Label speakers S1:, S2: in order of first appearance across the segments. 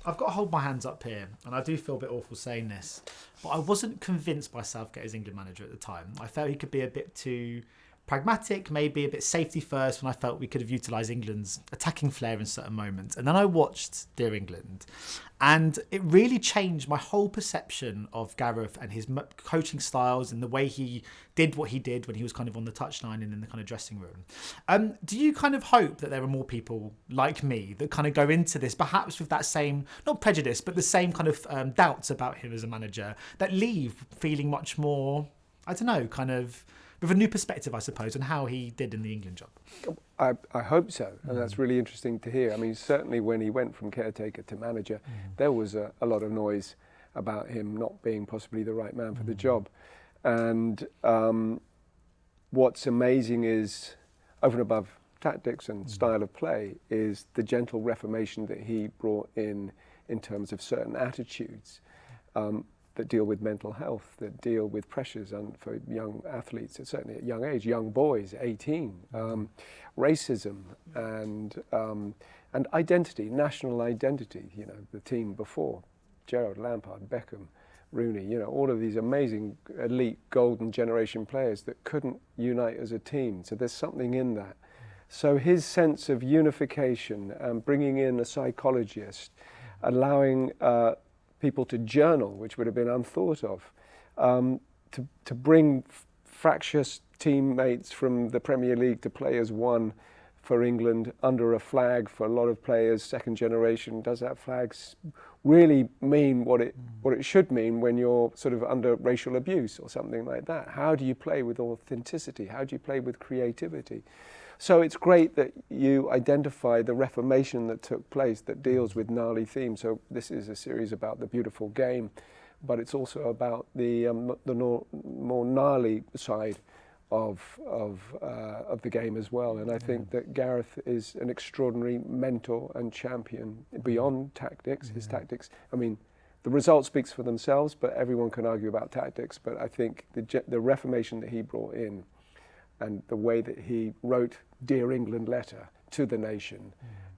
S1: I've got to hold my hands up here, and I do feel a bit awful saying this, but I wasn't convinced by Southgate as England manager at the time. I felt he could be a bit too pragmatic, maybe a bit safety first, when I felt we could have utilised England's attacking flair in certain moments. And then I watched Dear England, and it really changed my whole perception of Gareth and his coaching styles and the way he did what he did when he was kind of on the touchline and in the kind of dressing room. Do you kind of hope that there are more people like me that kind of go into this, perhaps with that same, not prejudice, but the same kind of doubts about him as a manager, that leave feeling much more, I don't know, kind of with a new perspective, I suppose, on how he did in the England job?
S2: I hope so, and that's really interesting to hear. I mean, certainly when he went from caretaker to manager, there was a lot of noise about him not being possibly the right man for the job. And what's amazing is, over and above tactics and style of play, is the gentle reformation that he brought in terms of certain attitudes that deal with mental health, that deal with pressures for young athletes, certainly at young age, young boys, 18, racism and identity, national identity. You know, the team before, Gerrard, Lampard, Beckham, Rooney, you know, all of these amazing elite golden generation players that couldn't unite as a team. So there's something in that. So his sense of unification and bringing in a psychologist, allowing people to journal, which would have been unthought of, to bring fractious teammates from the Premier League to play as one for England under a flag for a lot of players, second generation. Does that flag really mean what it should mean when you're sort of under racial abuse or something like that? How do you play with authenticity? How do you play with creativity? So it's great that you identify the reformation that took place that deals with gnarly themes. So this is a series about the beautiful game, but it's also about the more gnarly side of the game as well. And I think that Gareth is an extraordinary mentor and champion beyond tactics. His tactics, I mean, the result speaks for themselves, but everyone can argue about tactics. But I think the reformation that he brought in, and the way that he wrote Dear England letter to the nation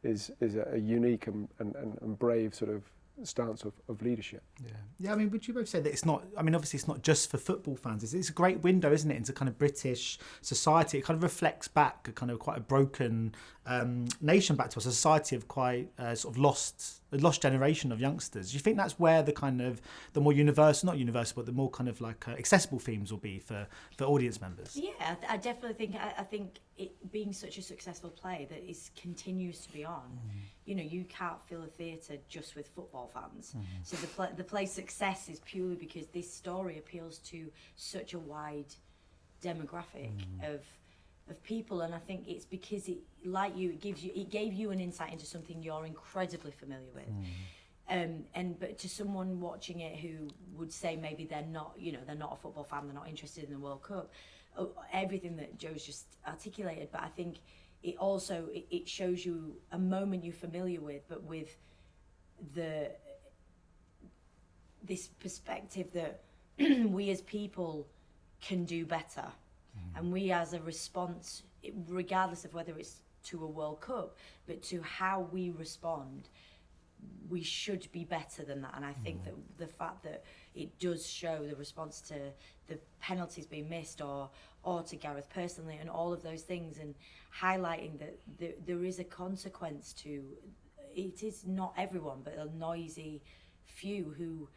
S2: is a unique and brave sort of stance of leadership.
S1: Yeah. I mean, would you both say that it's not, I mean, obviously it's not just for football fans. It's a great window, isn't it, into kind of British society. It kind of reflects back a kind of quite a broken nation back to us, a society of quite sort of a lost generation of youngsters. Do you think that's where the kind of the more universal, not universal, but the more kind of like accessible themes will be for audience members?
S3: Yeah, I definitely think, I think it being such a successful play that continues to be on, you know, you can't fill a theatre just with football fans. So the play's success is purely because this story appeals to such a wide demographic of people, and I think it's because it, like you, it gave you an insight into something you're incredibly familiar with. But to someone watching it who would say maybe they're not a football fan, they're not interested in the World Cup, everything that Joe's just articulated, but I think it also it shows you a moment you're familiar with, but with this perspective that we as people can do better, and we as a response, regardless of whether it's to a World Cup, but to how we respond, we should be better than that. And I think that the fact that it does show the response to the penalties being missed or to Gareth personally and all of those things, and highlighting that there is a consequence to it. Is not everyone, but a noisy few who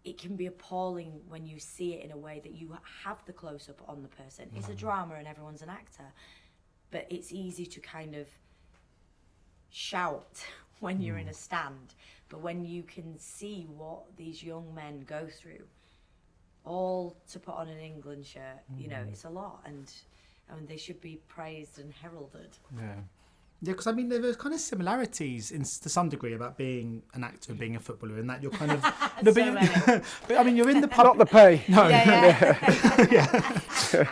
S3: it can be appalling when you see it in a way that you have the close-up on the person. It's a drama and everyone's an actor, but it's easy to kind of shout when you're in a stand. But when you can see what these young men go through, all to put on an England shirt, you know, it's a lot, and they should be praised and heralded.
S1: Yeah, because I mean, there's kind of similarities to some degree about being an actor and being a footballer, in that you're kind of. But I mean, you're in the
S2: not the pay.
S1: No.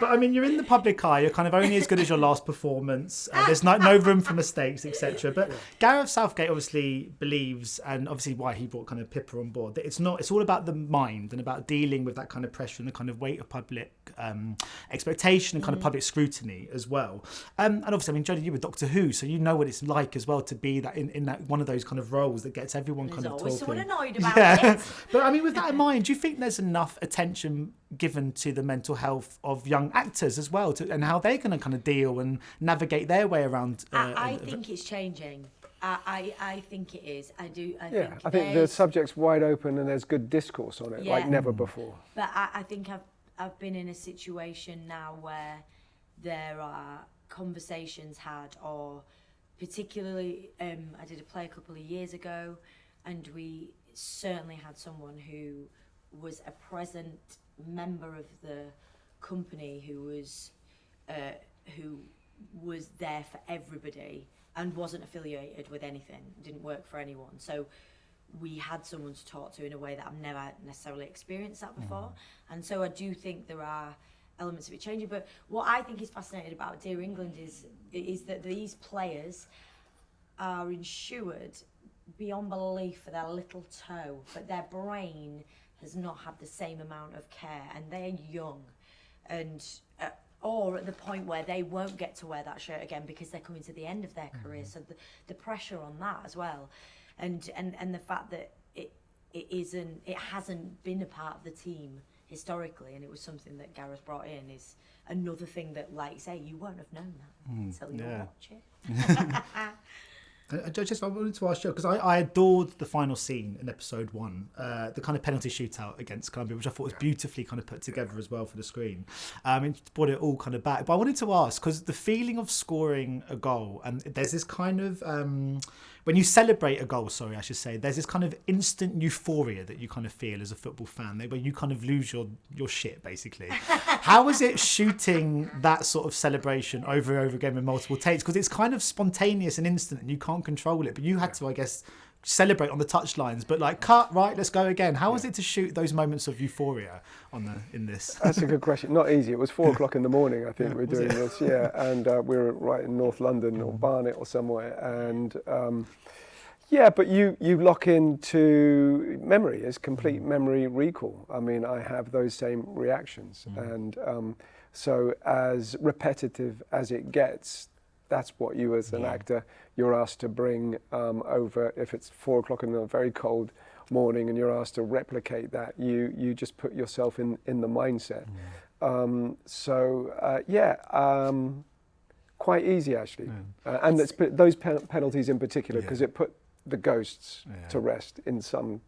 S1: But I mean, you're in the public eye. You're kind of only as good as your last performance. There's no room for mistakes, etc. But Gareth Southgate obviously believes, and obviously why he brought kind of Pippa on board, that it's all about the mind and about dealing with that kind of pressure and the kind of weight of public expectation and kind of public scrutiny as well. And obviously, I mean, Jodie, you were Doctor Who, so you know what it's like as well to be that in that one of those kind of roles that gets everyone
S3: There's
S1: kind of
S3: always
S1: talking.
S3: someone annoyed about it.
S1: But I mean, with that in mind, do you think there's enough attention given to the mental health of young actors as well, and how they're going to kind of deal and navigate their way around?
S3: I think it's changing. I think it is. I think
S2: the subject's wide open and there's good discourse on it, like never before.
S3: But I think I've been in a situation now where there are conversations had, or particularly I did a play a couple of years ago, and we certainly had someone who was a present member of the company who was there for everybody and wasn't affiliated with anything, didn't work for anyone. So we had someone to talk to in a way that I've never necessarily experienced that before. And so I do think there are elements of it changing. But what I think is fascinating about Dear England is that these players are insured beyond belief for their little toe, but their brain has not had the same amount of care, and they're young, and or at the point where they won't get to wear that shirt again because they're coming to the end of their career. So the pressure on that as well, and the fact that it hasn't been a part of the team historically, and it was something that Gareth brought in, is another thing that, like say, you won't have known that until you watch it.
S1: I wanted to ask you, because I adored the final scene in episode 1, the kind of penalty shootout against Colombia, which I thought was beautifully kind of put together as well for the screen. It brought it all kind of back. But I wanted to ask, because the feeling of scoring a goal, and there's this kind of, when you celebrate a goal, I should say, there's this kind of instant euphoria that you kind of feel as a football fan, where you kind of lose your shit, basically. How was it shooting that sort of celebration over and over again with multiple takes? Because it's kind of spontaneous and instant, and you can't control it. But you had to, I guess, celebrate on the touchlines, but like, cut, right, let's go again. How was it to shoot those moments of euphoria in this?
S2: That's a good question. Not easy. It was 4 o'clock in the morning, I think, we were doing this. Yeah, and we were right in North London or Barnet or somewhere, and but you lock into memory. It's complete memory recall. I mean, I have those same reactions, and so as repetitive as it gets, that's what you as an actor, you're asked to bring over. If it's 4 o'clock in a very cold morning and you're asked to replicate that, you just put yourself in the mindset. Quite easy actually. And it's those penalties in particular, because it put the ghosts to rest in some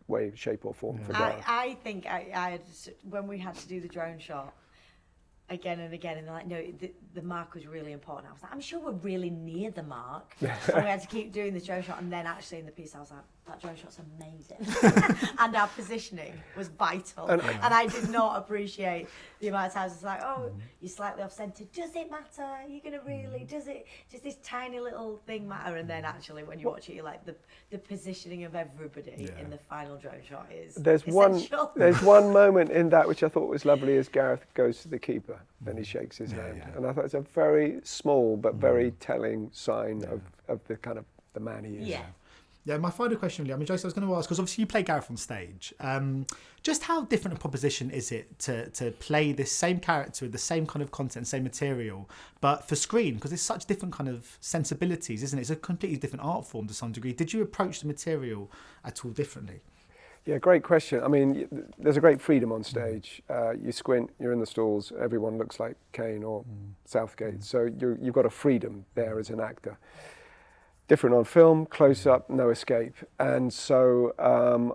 S2: way, shape or form for Gareth.
S3: I think I had, when we had to do the drone shot, again and again, and they're like, no, the mark was really important. I was like, I'm sure we're really near the mark. And we had to keep doing the drone shot, and then actually in the piece I was like, that drone shot's amazing. And our positioning was vital. And I did not appreciate the amount of times it's like, oh, you're slightly off centre. Does it matter? You're going to really, does this tiny little thing matter? And then actually when you watch it, you're like, the positioning of everybody in the final drone shot is essential.
S2: There's one moment in that which I thought was lovely, as Gareth goes to the keeper and he shakes his hand. And I thought it's a very small but very telling sign of the kind of the man he is.
S1: Yeah, my final question, really, I mean, Joseph, I was going to ask, because obviously you play Gareth on stage. Just how different a proposition is it to play this same character with the same kind of content, same material, but for screen? Because it's such different kind of sensibilities, isn't it? It's a completely different art form to some degree. Did you approach the material at all differently?
S2: Yeah, great question. I mean, there's a great freedom on stage. You squint, you're in the stalls, everyone looks like Kane or Southgate. So you've got a freedom there as an actor. Different on film, close up, no escape. And so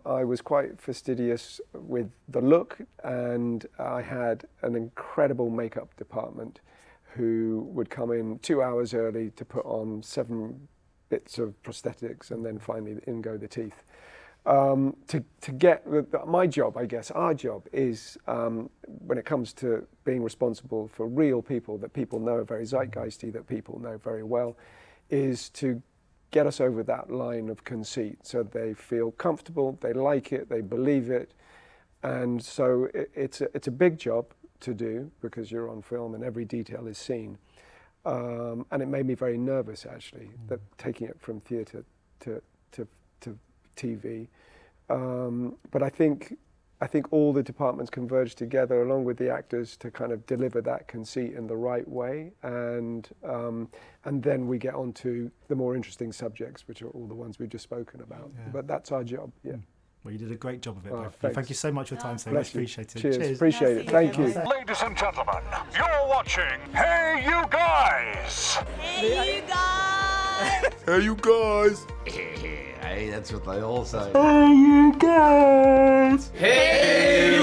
S2: I was quite fastidious with the look, and I had an incredible makeup department who would come in 2 hours early to put on 7 bits of prosthetics, and then finally in go the teeth. To get my job, I guess, our job is, when it comes to being responsible for real people that people know are very zeitgeisty, that people know very well, is to get us over that line of conceit so they feel comfortable, they like it, they believe it. And so it's a big job to do, because you're on film and every detail is seen. And it made me very nervous, actually, that taking it from theatre to TV. But I think I think all the departments converge together along with the actors to kind of deliver that conceit in the right way, and then we get on to the more interesting subjects, which are all the ones we've just spoken about.
S1: Yeah.
S2: But that's our job. Yeah.
S1: Well, you did a great job of it.
S2: Oh,
S1: both.
S2: thanks.
S1: Thank you so much for your time today.
S2: Bless
S1: Much
S2: you.
S1: appreciated.
S2: Cheers. Appreciate it. Thank you.
S4: Ladies and gentlemen, you're watching Hey You Guys.
S3: Hey, you guys!
S5: Hey, you guys!
S6: Hey, that's what they all say.
S5: Hey, you guys!
S6: Hey,